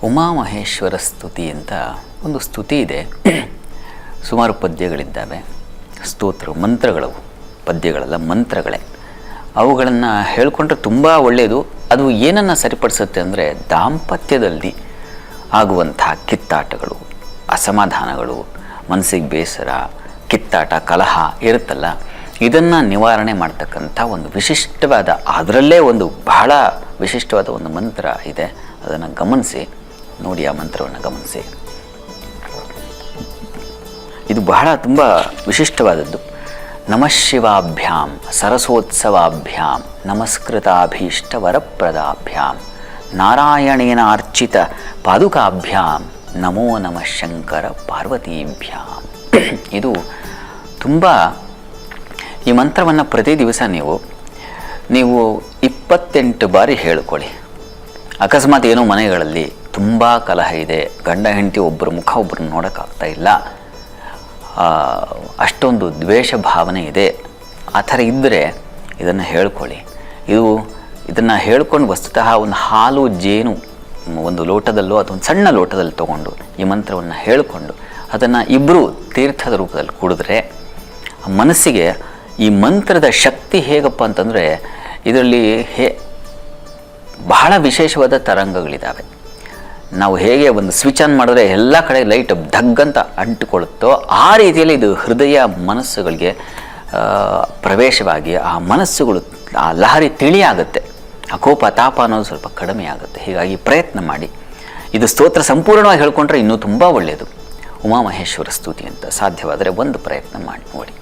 ಉಮಾಮಹೇಶ್ವರ ಸ್ತುತಿ ಅಂತ ಒಂದು ಸ್ತುತಿ ಇದೆ. ಸುಮಾರು ಪದ್ಯಗಳಿದ್ದಾವೆ. ಸ್ತೋತ್ರ ಮಂತ್ರಗಳು, ಪದ್ಯಗಳೆಲ್ಲ ಮಂತ್ರಗಳೇ. ಅವುಗಳನ್ನು ಹೇಳ್ಕೊಂಡ್ರೆ ತುಂಬ ಒಳ್ಳೆಯದು. ಅದು ಏನನ್ನು ಸರಿಪಡಿಸುತ್ತೆ ಅಂದರೆ ದಾಂಪತ್ಯದಲ್ಲಿ ಆಗುವಂಥ ಕಿತ್ತಾಟಗಳು, ಅಸಮಾಧಾನಗಳು, ಮನಸ್ಸಿಗೆ ಬೇಸರ, ಕಿತ್ತಾಟ, ಕಲಹ ಇರುತ್ತಲ್ಲ, ಇದನ್ನು ನಿವಾರಣೆ ಮಾಡ್ತಕ್ಕಂಥ ಒಂದು ವಿಶಿಷ್ಟವಾದ, ಅದರಲ್ಲೇ ಒಂದು ಬಹಳ ವಿಶಿಷ್ಟವಾದ ಒಂದು ಮಂತ್ರ ಇದೆ. ಅದನ್ನು ಗಮನಿಸಿ ನೋಡಿ, ಆ ಮಂತ್ರವನ್ನು ಗಮನಿಸಿ. ಇದು ಬಹಳ ತುಂಬ ವಿಶಿಷ್ಟವಾದದ್ದು. ನಮಃ ಶಿವಾಭ್ಯಾಂ ಸರಸೋತ್ಸವಾಭ್ಯಾಂ ನಮಸ್ಕೃತಾಭೀಷ್ಟ ವರಪ್ರದಾಭ್ಯಾಂ ನಾರಾಯಣೇನ ಅರ್ಚಿತ ಪಾದುಕಾಭ್ಯಾಂ ನಮೋ ನಮಃ ಶಂಕರ ಪಾರ್ವತೀಭ್ಯಾಂ. ಇದು ತುಂಬ, ಈ ಮಂತ್ರವನ್ನು ಪ್ರತಿ ದಿವಸ ನೀವು 28 ಬಾರಿ ಹೇಳ್ಕೊಳ್ಳಿ. ಅಕಸ್ಮಾತ್ ಏನೋ ಮನೆಗಳಲ್ಲಿ ತುಂಬ ಕಲಹ ಇದೆ, ಗಂಡ ಹೆಂಡತಿ ಒಬ್ಬರ ಮುಖ ಒಬ್ಬರನ್ನ ನೋಡೋಕ್ಕಾಗ್ತಾ ಇಲ್ಲ, ಅಷ್ಟೊಂದು ದ್ವೇಷ ಭಾವನೆ ಇದೆ, ಆ ಥರ ಇದ್ದರೆ ಇದನ್ನು ಹೇಳ್ಕೊಳ್ಳಿ. ಇದನ್ನು ಹೇಳ್ಕೊಂಡು ವಸ್ತುತಃ ಒಂದು ಹಾಲು ಜೇನು ಒಂದು ಲೋಟದಲ್ಲೋ ಅಥವಾ ಒಂದು ಸಣ್ಣ ಲೋಟದಲ್ಲಿ ತೊಗೊಂಡು ಈ ಮಂತ್ರವನ್ನು ಹೇಳಿಕೊಂಡು ಅದನ್ನು ಇಬ್ಬರು ತೀರ್ಥದ ರೂಪದಲ್ಲಿ ಕುಡಿದ್ರೆ ಮನಸ್ಸಿಗೆ ಈ ಮಂತ್ರದ ಶಕ್ತಿ ಹೇಗಪ್ಪ ಅಂತಂದರೆ, ಇದರಲ್ಲಿ ಬಹಳ ವಿಶೇಷವಾದ ತರಂಗಗಳಿದ್ದಾವೆ. ನಾವು ಹೇಗೆ ಒಂದು ಸ್ವಿಚ್ ಆನ್ ಮಾಡಿದ್ರೆ ಎಲ್ಲ ಕಡೆ ಲೈಟ್ ಧಗ್ಗಂತ ಅಂಟಿಕೊಳ್ಳುತ್ತೋ, ಆ ರೀತಿಯಲ್ಲಿ ಇದು ಹೃದಯ ಮನಸ್ಸುಗಳಿಗೆ ಪ್ರವೇಶವಾಗಿ ಆ ಮನಸ್ಸುಗಳು, ಆ ಲಹರಿ ತಿಳಿಯಾಗುತ್ತೆ, ಆ ಕೋಪ ತಾಪ ಅನ್ನೋದು ಸ್ವಲ್ಪ ಕಡಿಮೆ ಆಗುತ್ತೆ. ಹೀಗಾಗಿ ಪ್ರಯತ್ನ ಮಾಡಿ. ಇದು ಸ್ತೋತ್ರ ಸಂಪೂರ್ಣವಾಗಿ ಹೇಳ್ಕೊಂಡ್ರೆ ಇನ್ನೂ ತುಂಬ ಒಳ್ಳೆಯದು. ಉಮಾಮಹೇಶ್ವರ ಸ್ತುತಿ ಅಂತ ಸಾಧ್ಯವಾದರೆ ಒಂದು ಪ್ರಯತ್ನ ಮಾಡಿ ನೋಡಿ.